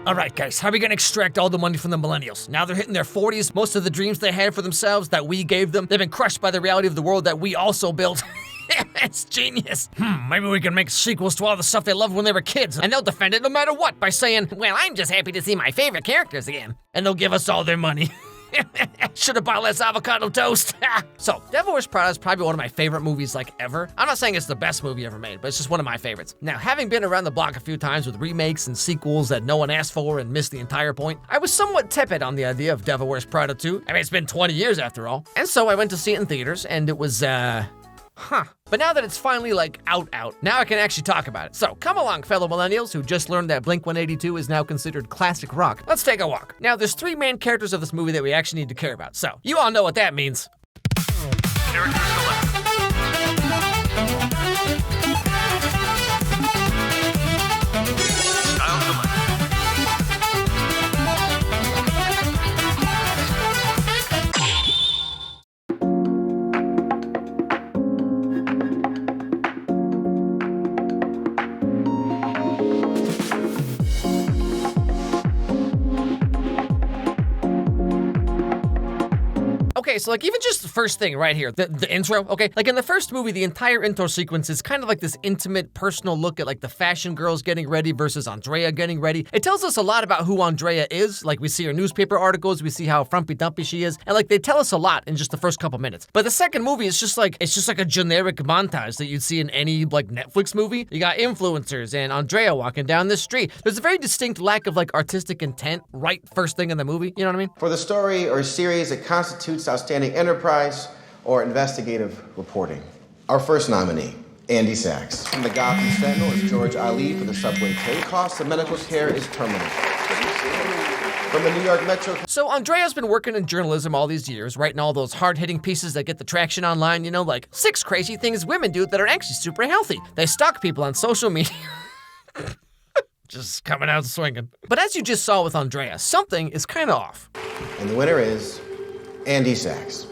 All right, guys, how are we gonna extract all the money from the millennials? Now they're hitting their 40s, most of the dreams they had for themselves that we gave them, they've been crushed by the reality of the world that we also built. It's genius. Maybe we can make sequels to all the stuff they loved when they were kids, and they'll defend it no matter what by saying, well, I'm just happy to see my favorite characters again. And they'll give us all their money. Should have bought less avocado toast. So, Devil Wears Prada is probably one of my favorite movies ever. I'm not saying it's the best movie ever made, but it's just one of my favorites. Now, having been around the block a few times with remakes and sequels that no one asked for and missed the entire point, I was somewhat tepid on the idea of Devil Wears Prada 2. I mean, it's been 20 years after all. And so I went to see it in theaters, and it was, But now that it's finally out, now I can actually talk about it. So come along, fellow millennials who just learned that Blink-182 is now considered classic rock. Let's take a walk. Now there's 3 main characters of this movie that we actually need to care about. So you all know what that means. Character select. Style select. Okay, so even just the first thing right here, the intro, okay? In the first movie, the entire intro sequence is kind of this intimate, personal look at the fashion girls getting ready versus Andrea getting ready. It tells us a lot about who Andrea is. We see her newspaper articles, we see how frumpy-dumpy she is, and they tell us a lot in just the first couple minutes. But the second movie is just a generic montage that you'd see in any Netflix movie. You got influencers and Andrea walking down the street. There's a very distinct lack of artistic intent right first thing in the movie, you know what I mean? For the story or series, it constitutes outstanding enterprise or investigative reporting. Our first nominee, Andy Sachs. From the Gotham Sentinel is George Ali for the subway train costs. The medical care is terminal. From the New York Metro. So Andrea's been working in journalism all these years, writing all those hard-hitting pieces that get the traction online, 6 crazy things women do that are actually super healthy. They stalk people on social media. Just coming out swinging. But as you just saw with Andrea, something is kind of off. And the winner is Andy Sachs.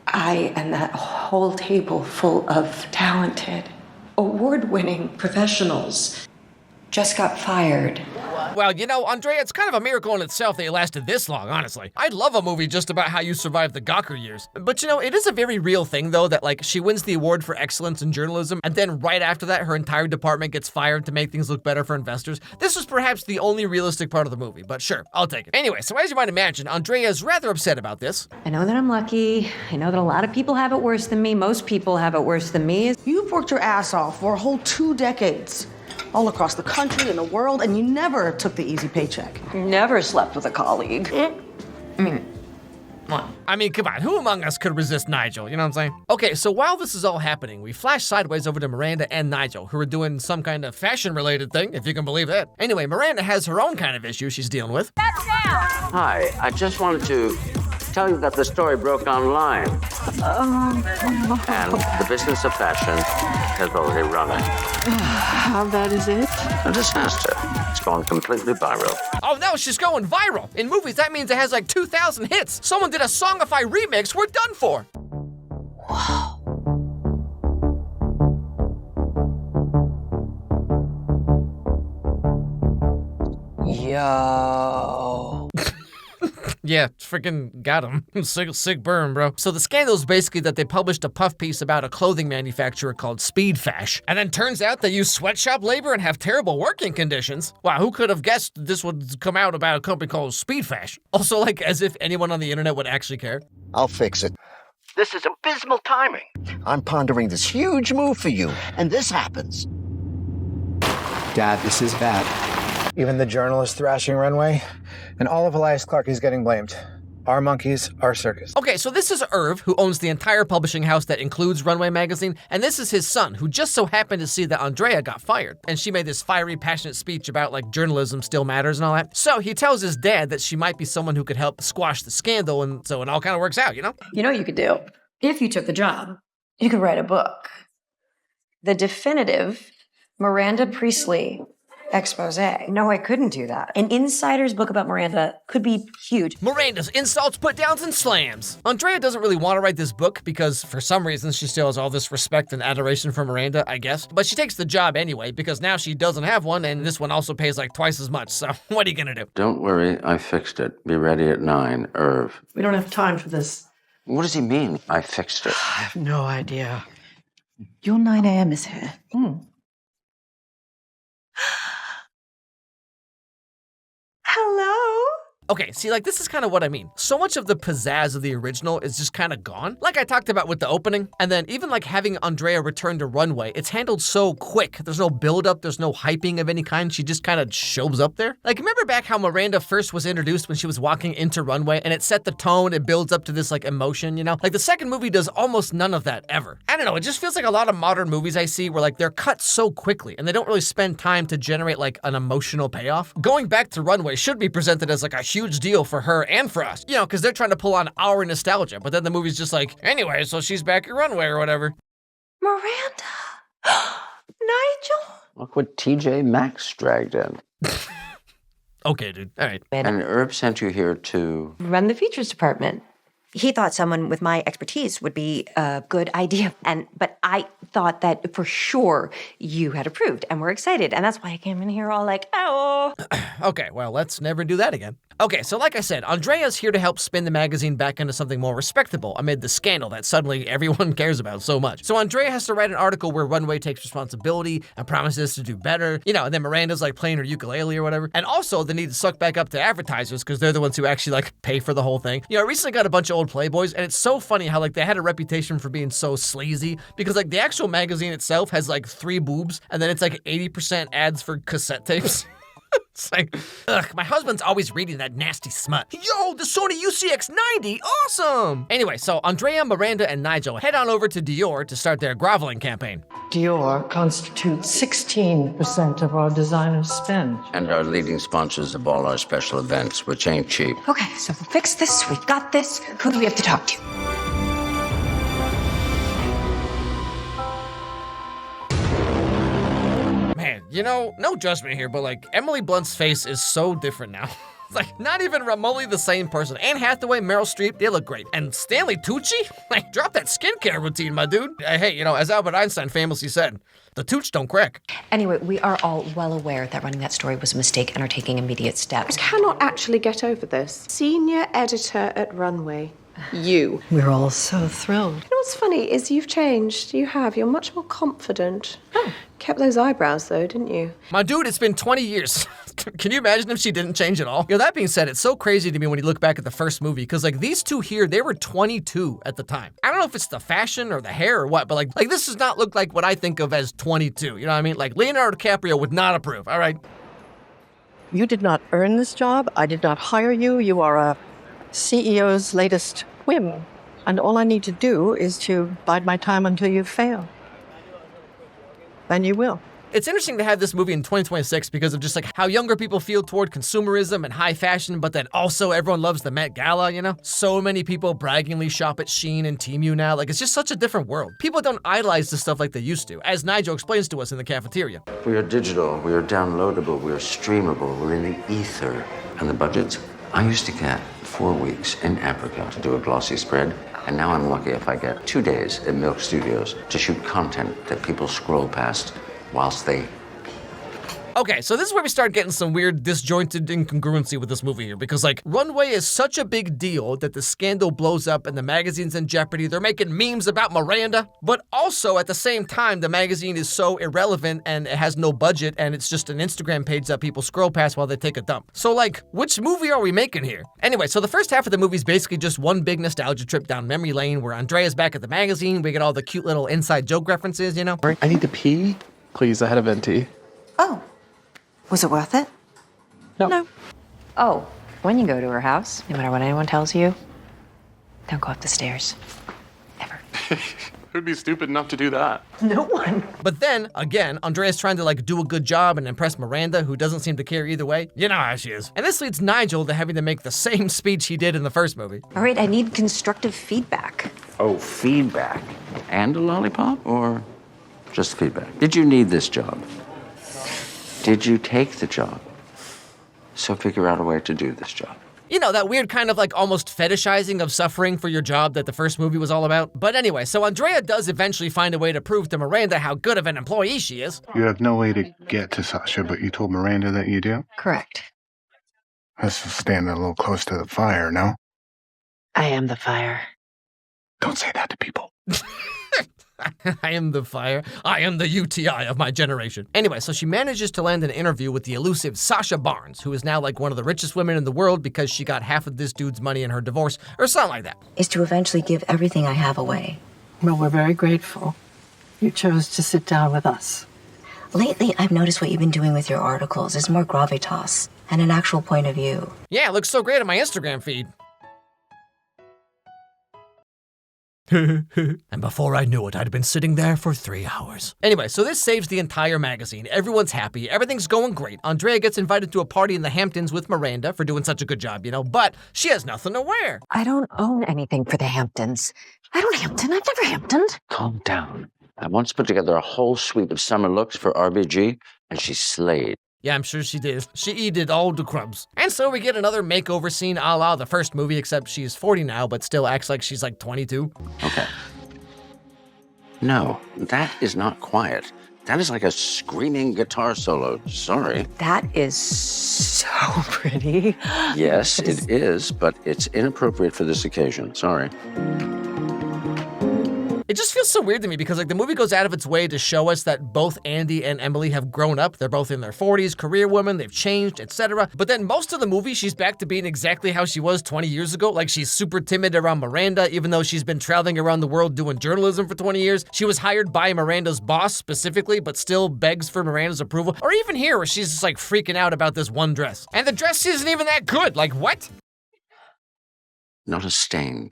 I and that whole table full of talented, award-winning professionals just got fired. Well, Andrea, it's kind of a miracle in itself that you lasted this long, honestly. I'd love a movie just about how you survived the Gawker years. But it is a very real thing, though, that she wins the award for excellence in journalism, and then right after that, her entire department gets fired to make things look better for investors. This was perhaps the only realistic part of the movie, but sure, I'll take it. Anyway, so as you might imagine, Andrea is rather upset about this. I know that I'm lucky. I know that a lot of people have it worse than me. Most people have it worse than me. You've worked your ass off for a whole 2 decades. All across the country and the world, and you never took the easy paycheck. Never slept with a colleague. I mean, come on, who among us could resist Nigel, you know what I'm saying? Okay, so while this is all happening, we flash sideways over to Miranda and Nigel, who are doing some kind of fashion-related thing, if you can believe that. Anyway, Miranda has her own kind of issue she's dealing with. Hi, I just wanted to tell you that the story broke online. And the business of fashion has already run it. How bad is it? A disaster. It's gone completely viral. Oh no, she's going viral. In movies, that means it has 2,000 hits. Someone did a Songify remix, we're done for. Wow. Yo. Yeah, freaking got him. Sick burn, bro. So the scandal is basically that they published a puff piece about a clothing manufacturer called Speed Fash. And then turns out they use sweatshop labor and have terrible working conditions. Wow, who could have guessed this would come out about a company called Speed Fash? Also, as if anyone on the internet would actually care. I'll fix it. This is abysmal timing. I'm pondering this huge move for you, and this happens. Dad, this is bad. Even the Journal is thrashing Runway, and all of Elias Clark is getting blamed. Our monkeys, our circus. Okay, so this is Irv, who owns the entire publishing house that includes Runway magazine, and this is his son, who just so happened to see that Andrea got fired, and she made this fiery, passionate speech about journalism still matters and all that. So he tells his dad that she might be someone who could help squash the scandal, and so it all kind of works out, You know what you could do? If you took the job, you could write a book. The definitive Miranda Priestley expose. No, I couldn't do that. An insider's book about Miranda could be huge. Miranda's insults, put downs, and slams. Andrea doesn't really want to write this book because for some reason she still has all this respect and adoration for Miranda, I guess. But she takes the job anyway because now she doesn't have one and this one also pays like twice as much. So what are you gonna do? Don't worry, I fixed it. Be ready at 9, Irv. We don't have time for this. What does he mean, I fixed it? I have no idea. Your 9 a.m. is here. Hello? Okay, see, like, this is kind of what I mean. So much of the pizzazz of the original is just kind of gone. Like I talked about with the opening, and then even like having Andrea return to Runway, it's handled so quick. There's no build-up, there's no hyping of any kind. She just kind of shows up there. Like, remember back how Miranda first was introduced when she was walking into Runway, and it set the tone, it builds up to this, like, emotion, you know? Like, the second movie does almost none of that, ever. I don't know, it just feels like a lot of modern movies I see where, like, they're cut so quickly, and they don't really spend time to generate, like, an emotional payoff. Going back to Runway should be presented as, like, a huge deal for her and for us, you know, because they're trying to pull on our nostalgia, but then the movie's just like, anyway, so she's back at Runway or whatever. Miranda? Nigel? Look what TJ Maxx dragged in. Okay, dude, all right. And Irv sent you here to... Run the features department. He thought someone with my expertise would be a good idea, but I thought that for sure you had approved, and we're excited, and that's why I came in here all like, oh. Okay, well, let's never do that again. Okay, so like I said, Andrea's here to help spin the magazine back into something more respectable amid the scandal that suddenly everyone cares about so much. So Andrea has to write an article where Runway takes responsibility and promises to do better, you know, and then Miranda's like playing her ukulele or whatever. And also they need to suck back up to advertisers because they're the ones who actually like pay for the whole thing. You know, I recently got a bunch of old Playboys and it's so funny how like they had a reputation for being so sleazy because like the actual magazine itself has like 3 boobs and then it's like 80% ads for cassette tapes. It's like, ugh, my husband's always reading that nasty smut. Yo, the Sony UCX90, awesome! Anyway, so Andrea, Miranda, and Nigel head on over to Dior to start their groveling campaign. Dior constitutes 16% of our designer's spend. And our leading sponsors of all our special events, which ain't cheap. Okay, so we'll fix this, we've got this. Who do we have to talk to? Man, you know, no judgment here, but like, Emily Blunt's face is so different now. It's like, not even remotely the same person. Anne Hathaway, Meryl Streep, they look great. And Stanley Tucci? Like, drop that skincare routine, my dude. Hey, you know, as Albert Einstein famously said, the tooch don't crack. Anyway, we are all well aware that running that story was a mistake and are taking immediate steps. I cannot actually get over this. Senior editor at Runway. You. We're all so thrilled. You know what's funny is you've changed. You have. You're much more confident. Oh. Kept those eyebrows, though, didn't you? My dude, it's been 20 years. Can you imagine if she didn't change at all? You know, that being said, it's so crazy to me when you look back at the first movie, because like these two here, they were 22 at the time. I don't know if it's the fashion or the hair or what, but like this does not look like what I think of as 22. You know what I mean? Like Leonardo DiCaprio would not approve, all right? You did not earn this job. I did not hire you. You are a CEO's latest whim. And all I need to do is to bide my time until you fail. And you will. It's interesting to have this movie in 2026 because of just like how younger people feel toward consumerism and high fashion, but then also everyone loves the Met Gala, you know? So many people braggingly shop at Shein and Temu now. Like, it's just such a different world. People don't idolize this stuff like they used to, as Nigel explains to us in the cafeteria. We are digital, we are downloadable, we are streamable, we're in the ether. And the budgets? I used to get 4 weeks in Africa to do a glossy spread, and now I'm lucky if I get 2 days at Milk Studios to shoot content that people scroll past whilst they... Okay, so this is where we start getting some weird disjointed incongruency with this movie here, because like Runway is such a big deal that the scandal blows up and the magazine's in jeopardy. They're making memes about Miranda, but also at the same time, the magazine is so irrelevant and it has no budget and it's just an Instagram page that people scroll past while they take a dump. So like, which movie are we making here? Anyway, so the first half of the movie is basically just one big nostalgia trip down memory lane where Andrea's back at the magazine. We get all the cute little inside joke references, you know? I need to pee. Please, I had a venti. Oh. Was it worth it? No. Oh, when you go to her house, no matter what anyone tells you, don't go up the stairs. Ever. It would be stupid not to do that. No one. But then, again, Andrea's trying to like do a good job and impress Miranda, who doesn't seem to care either way. You know how she is. And this leads Nigel to having to make the same speech he did in the first movie. All right, I need constructive feedback. Oh, feedback. And a lollipop? Or just feedback? Did you need this job? Did you take the job? So figure out a way to do this job. You know, that weird kind of like almost fetishizing of suffering for your job that the first movie was all about. But anyway, so Andrea does eventually find a way to prove to Miranda how good of an employee she is. You have no way to get to Sasha, but you told Miranda that you do? Correct. That's standing a little close to the fire, no? I am the fire. Don't say that to people. I am the fire. I am the UTI of my generation. Anyway, so she manages to land an interview with the elusive Sasha Barnes, who is now like one of the richest women in the world because she got half of this dude's money in her divorce, or something like that. Is to eventually give everything I have away. Well, we're very grateful. You chose to sit down with us. Lately, I've noticed what you've been doing with your articles is more gravitas and an actual point of view. Yeah, it looks so great on my Instagram feed. And before I knew it, I'd been sitting there for 3 hours. Anyway, so this saves the entire magazine. Everyone's happy. Everything's going great. Andrea gets invited to a party in the Hamptons with Miranda for doing such a good job, you know, but she has nothing to wear. I don't own anything for the Hamptons. I don't Hampton. I've never Hamptoned. Calm down. I once put together a whole suite of summer looks for RBG, and she slayed. Yeah, I'm sure she did. She did all the crumbs. And so we get another makeover scene a la the first movie, except she's 40 now, but still acts like she's like 22. Okay. No, that is not quiet. That is like a screaming guitar solo. Sorry. That is so pretty. Yes, it is, but it's inappropriate for this occasion. Sorry. It just feels so weird to me because like the movie goes out of its way to show us that both Andy and Emily have grown up. They're both in their 40s, career women, they've changed, etc. But then most of the movie, she's back to being exactly how she was 20 years ago. Like she's super timid around Miranda, even though she's been traveling around the world doing journalism for 20 years. She was hired by Miranda's boss specifically, but still begs for Miranda's approval. Or even here where she's just like freaking out about this one dress. And the dress isn't even that good. Like what? Not a stain.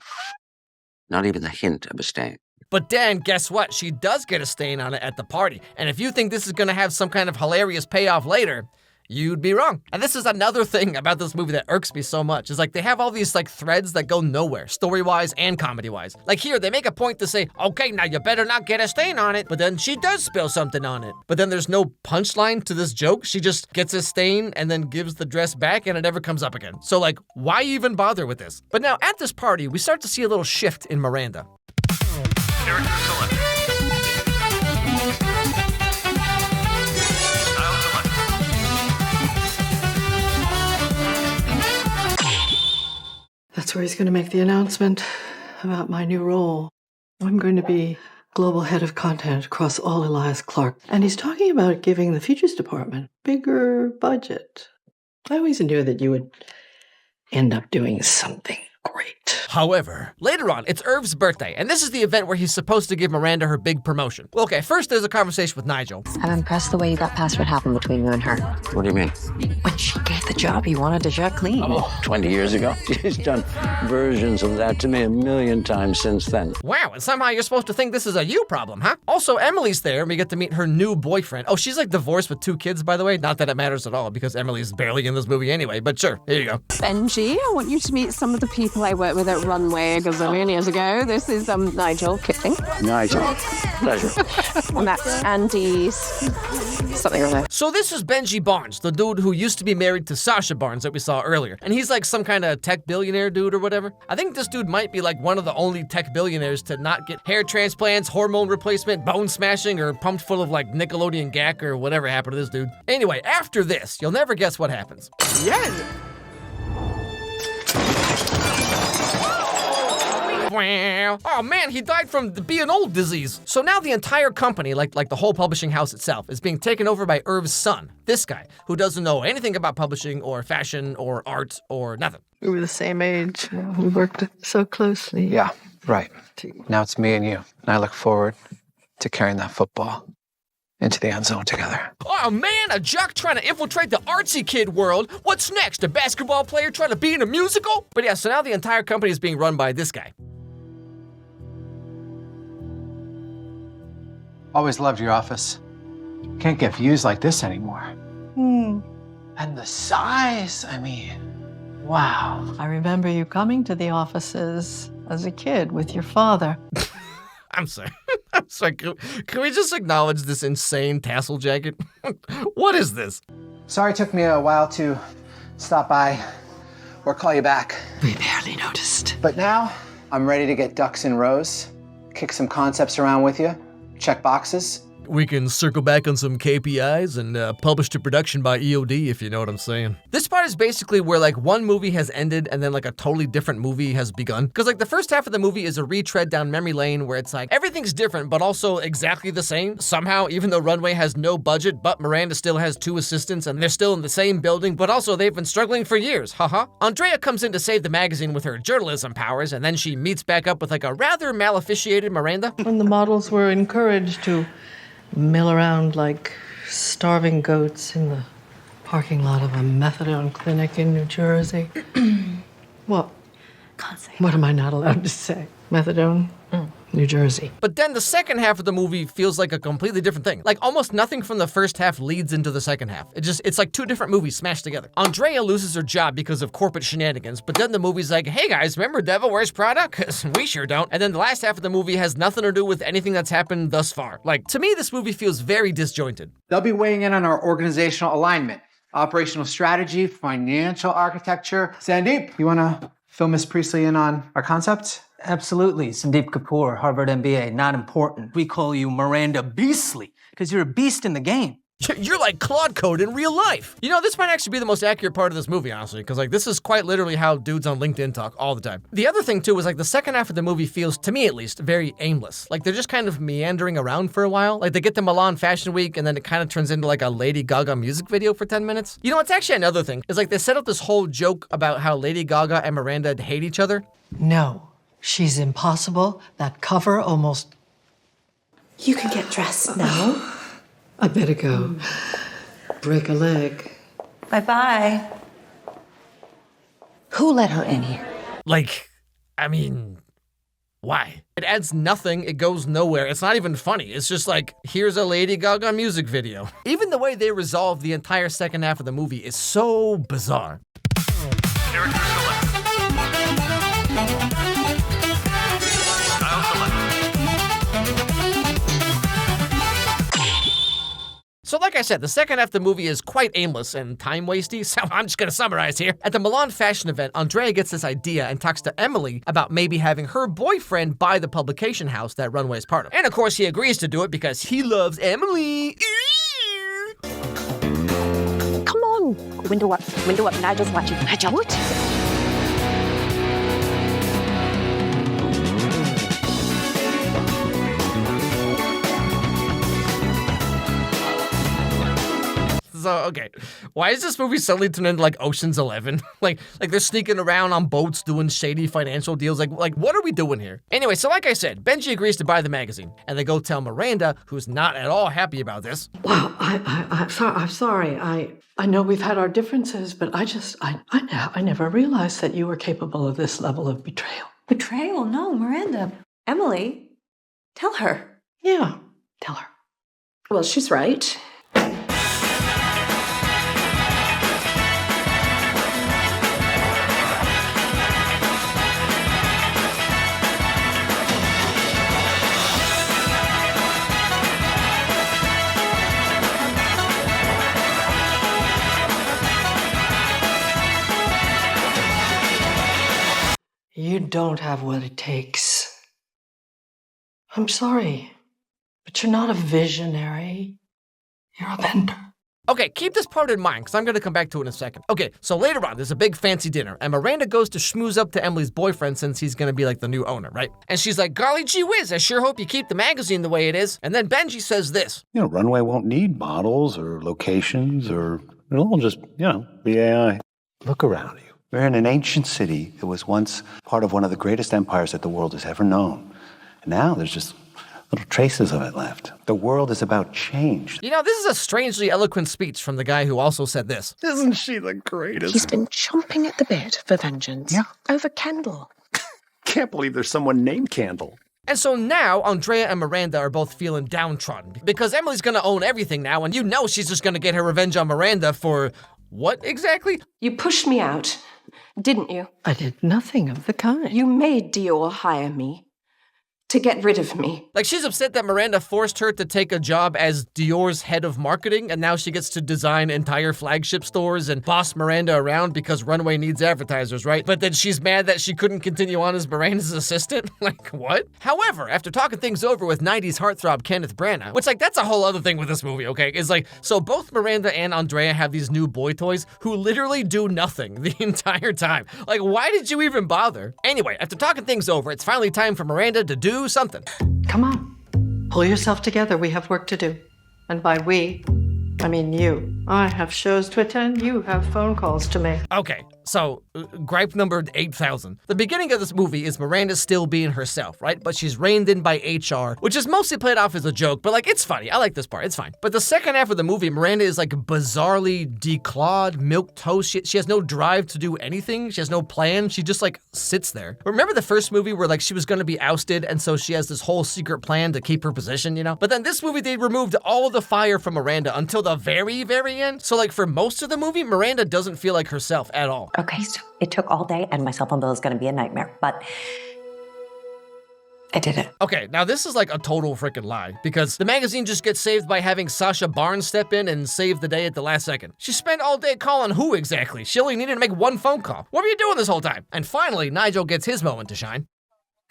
Not even the hint of a stain. But then, guess what? She does get a stain on it at the party. And if you think this is gonna have some kind of hilarious payoff later, you'd be wrong. And this is another thing about this movie that irks me so much, is like they have all these like threads that go nowhere, story-wise and comedy-wise. Like here, they make a point to say, okay, now you better not get a stain on it, but then she does spill something on it. But then there's no punchline to this joke. She just gets a stain and then gives the dress back and it never comes up again. So like, why even bother with this? But now at this party, we start to see a little shift in Miranda. Character select. Style select. That's where he's going to make the announcement about my new role. I'm going to be global head of content across all Elias Clark. And he's talking about giving the features department bigger budget. I always knew that you would end up doing something great. However, later on, it's Irv's birthday, and this is the event where he's supposed to give Miranda her big promotion. Well, okay, first there's a conversation with Nigel. I'm impressed the way you got past what happened between you and her. What do you mean? When she gave the job, you wanted to shut clean. Oh, 20 years ago? She's done versions of that to me a million times since then. Wow, and somehow you're supposed to think this is a you problem, huh? Also, Emily's there, and we get to meet her new boyfriend. Oh, she's like divorced with 2 kids, by the way. Not that it matters at all, because Emily's barely in this movie anyway, but sure, here you go. Benji, I want you to meet some of the people I worked with at Runway a gazillion years ago. This is Nigel Kipling. Nigel, pleasure. And that's Andy's something or other. So this is Benji Barnes, the dude who used to be married to Sasha Barnes that we saw earlier. And he's like some kind of tech billionaire dude or whatever. I think this dude might be like one of the only tech billionaires to not get hair transplants, hormone replacement, bone smashing, or pumped full of like Nickelodeon gack or whatever happened to this dude. Anyway, after this, you'll never guess what happens. Yeah. Oh man, he died from the being old disease. So now the entire company, like the whole publishing house itself, is being taken over by Irv's son, this guy, who doesn't know anything about publishing or fashion or art or nothing. We were the same age. We worked so closely. Yeah, right. Now it's me and you. And I look forward to carrying that football into the end zone together. Oh man, a jock trying to infiltrate the artsy kid world. What's next? A basketball player trying to be in a musical? But yeah, so now the entire company is being run by this guy. Always loved your office. Can't get views like this anymore. And the size, I mean, wow. I remember you coming to the offices as a kid with your father. I'm sorry. I'm Sorry, can we just acknowledge this insane tassel jacket? What is this? Sorry it took me a while to stop by or call you back. We barely noticed. But now, I'm ready to get ducks in rows, kick some concepts around with you, check boxes. We can circle back on some KPIs and publish to production by EOD, if you know what I'm saying. This part is basically where like one movie has ended and then like a totally different movie has begun. Because like the first half of the movie is a retread down memory lane where it's like everything's different but also exactly the same. Somehow, even though Runway has no budget, but Miranda still has 2 assistants and they're still in the same building, but also they've been struggling for years, haha. Andrea comes in to save the magazine with her journalism powers and then she meets back up with like a rather maleficiated Miranda. When the models were encouraged to mill around like starving goats in the parking lot of a methadone clinic in New Jersey. What? Can't say. What am I not allowed to say? Methadone? New Jersey. But then the second half of the movie feels like a completely different thing. Like almost nothing from the first half leads into the second half. It's like 2 different movies smashed together. Andrea loses her job because of corporate shenanigans, but then the movie's like, hey guys, remember Devil Wears Prada? Cause we sure don't. And then the last half of the movie has nothing to do with anything that's happened thus far. Like, to me, this movie feels very disjointed. They'll be weighing in on our organizational alignment, operational strategy, financial architecture. Sandeep, you wanna fill Miss Priestley in on our concepts? Absolutely. Sandeep Kapoor, Harvard MBA, not important. We call you Miranda Beastly, because you're a beast in the game. You're like Claude Code in real life. You know, this might actually be the most accurate part of this movie, honestly, because like this is quite literally how dudes on LinkedIn talk all the time. The other thing too is like the second half of the movie feels, to me at least, very aimless. Like they're just kind of meandering around for a while. Like they get to Milan Fashion Week and then it kind of turns into like a Lady Gaga music video for 10 minutes. You know, it's actually another thing. It's like they set up this whole joke about how Lady Gaga and Miranda hate each other. No, she's impossible. That cover almost... You can get dressed now. I better go. Break a leg. Bye-bye. Who let her in here? Like, I mean, why? It adds nothing, it goes nowhere, it's not even funny. It's just like, here's a Lady Gaga music video. Even the way they resolve the entire second half of the movie is so bizarre. Character select. Style select. So like I said, the second half of the movie is quite aimless and time-wasty, so I'm just gonna summarize here. At the Milan fashion event, Andrea gets this idea and talks to Emily about maybe having her boyfriend buy the publication house that Runway is part of. And of course, he agrees to do it because he loves Emily. Come on. Window up, Nigel's watching. Nigel. What? So, okay, why is this movie suddenly turned into like Ocean's 11? like they're sneaking around on boats doing shady financial deals. Like what are we doing here? Anyway, so like I said, Benji agrees to buy the magazine, and they go tell Miranda, who's not at all happy about this. Wow, I'm sorry. I know we've had our differences, but I never realized that you were capable of this level of betrayal. Betrayal? No, Miranda. Emily, tell her. Yeah, tell her. Well, she's right. You don't have what it takes. I'm sorry, but you're not a visionary. You're a bender. Okay, keep this part in mind, because I'm going to come back to it in a second. Okay, so later on, there's a big fancy dinner, and Miranda goes to schmooze up to Emily's boyfriend since he's going to be like the new owner, right? And she's like, golly gee whiz, I sure hope you keep the magazine the way it is. And then Benji says this. You know, Runway won't need models or locations or, it'll just, be AI. Look around you. We're in an ancient city that was once part of one of the greatest empires that the world has ever known. And now there's just little traces of it left. The world is about change. You know, this is a strangely eloquent speech from the guy who also said this. Isn't she the greatest? He's been chomping at the bit for vengeance. Yeah. Over Kendall. Can't believe there's someone named Candle. And so now, Andrea and Miranda are both feeling downtrodden because Emily's gonna own everything now, and you know she's just gonna get her revenge on Miranda for what exactly? You pushed me out, didn't you? I did nothing of the kind. You made Dior hire me to get rid of me. Like, she's upset that Miranda forced her to take a job as Dior's head of marketing, and now she gets to design entire flagship stores and boss Miranda around because Runway needs advertisers, right? But then she's mad that she couldn't continue on as Miranda's assistant? Like, what? However, after talking things over with 90s heartthrob Kenneth Branagh, which, like, that's a whole other thing with this movie, okay? Is like, so both Miranda and Andrea have these new boy toys who literally do nothing the entire time. Like, why did you even bother? Anyway, after talking things over, it's finally time for Miranda to do something. Come on. Pull yourself together. We have work to do. And by we, I mean you. I have shows to attend. You have phone calls to make. Okay, so gripe number 8,000. The beginning of this movie is Miranda still being herself, right? But she's reined in by HR, which is mostly played off as a joke, but like, it's funny. I like this part, it's fine. But the second half of the movie, Miranda is like bizarrely declawed, milquetoast. She has no drive to do anything. She has no plan. She just like sits there. Remember the first movie where like she was gonna be ousted and so she has this whole secret plan to keep her position, you know? But then this movie, they removed all of the fire from Miranda until the very, very end. So like for most of the movie, Miranda doesn't feel like herself at all. Okay, so it took all day, and my cell phone bill is going to be a nightmare, but I did it. Okay, now this is like a total freaking lie, because the magazine just gets saved by having Sasha Barnes step in and save the day at the last second. She spent all day calling who exactly? She only needed to make one phone call. What were you doing this whole time? And finally, Nigel gets his moment to shine.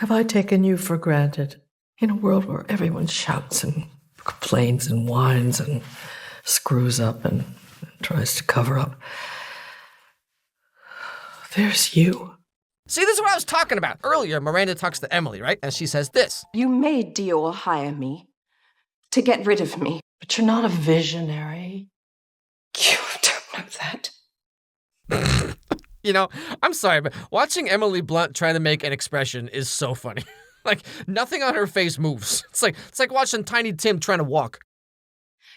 Have I taken you for granted? In a world where everyone shouts and complains and whines and screws up and tries to cover up, there's you. See, this is what I was talking about. Earlier, Miranda talks to Emily, right? And she says this. You made Dior hire me to get rid of me. But you're not a visionary. You don't know that. You know, I'm sorry, but watching Emily Blunt try to make an expression is so funny. Like, nothing on her face moves. It's like watching Tiny Tim trying to walk.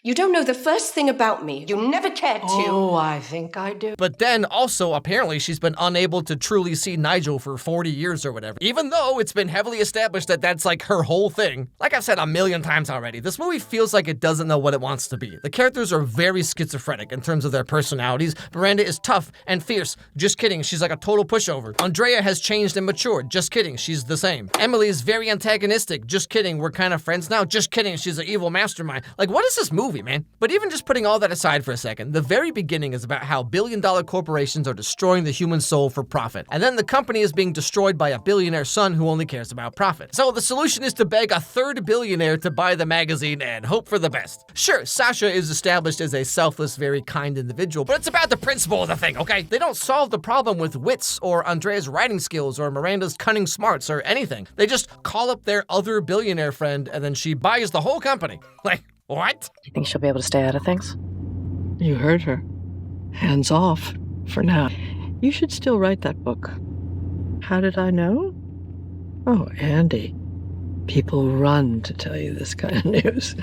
You don't know the first thing about me. You never cared to. Oh, I think I do. But then also, apparently, she's been unable to truly see Nigel for 40 years or whatever, even though it's been heavily established that that's like her whole thing. Like I've said a million times already, this movie feels like it doesn't know what it wants to be. The characters are very schizophrenic in terms of their personalities. Miranda is tough and fierce. Just kidding, she's like a total pushover. Andrea has changed and matured. Just kidding, she's the same. Emily is very antagonistic. Just kidding, we're kind of friends now. Just kidding, she's an evil mastermind. Like, what is this movie, man? But even just putting all that aside for a second, the very beginning is about how billion-dollar corporations are destroying the human soul for profit. And then the company is being destroyed by a billionaire son who only cares about profit. So the solution is to beg a third billionaire to buy the magazine and hope for the best. Sure, Sasha is established as a selfless, very kind individual, but it's about the principle of the thing, okay? They don't solve the problem with wits or Andrea's writing skills or Miranda's cunning smarts or anything. They just call up their other billionaire friend and then she buys the whole company. Like, what? You think she'll be able to stay out of things? You heard her. Hands off, for now. You should still write that book. How did I know? Oh, Andy. People run to tell you this kind of news.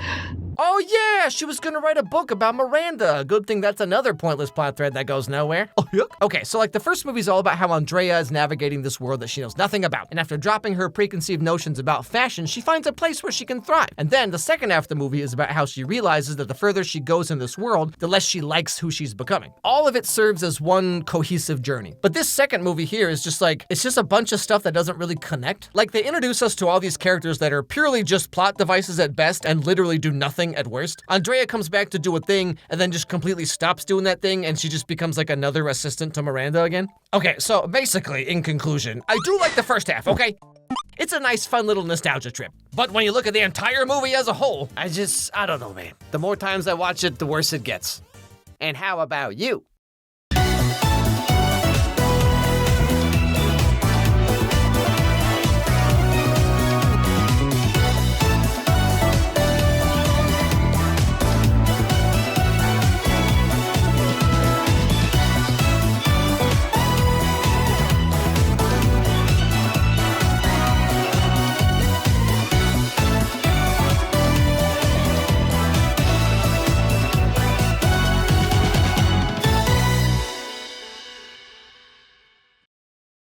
Oh yeah, she was gonna write a book about Miranda. Good thing that's another pointless plot thread that goes nowhere. Oh, yeah. Okay, so like the first movie's all about how Andrea is navigating this world that she knows nothing about. And after dropping her preconceived notions about fashion, she finds a place where she can thrive. And then the second half of the movie is about how she realizes that the further she goes in this world, the less she likes who she's becoming. All of it serves as one cohesive journey. But this second movie here is just like, it's just a bunch of stuff that doesn't really connect. Like they introduce us to all these characters that are purely just plot devices at best and literally do nothing at worst. Andrea comes back to do a thing and then just completely stops doing that thing and she just becomes like another assistant to Miranda again. Okay, so basically, in conclusion, I do like the first half, okay? It's a nice, fun little nostalgia trip. But when you look at the entire movie as a whole, I don't know, man. The more times I watch it, the worse it gets. And how about you?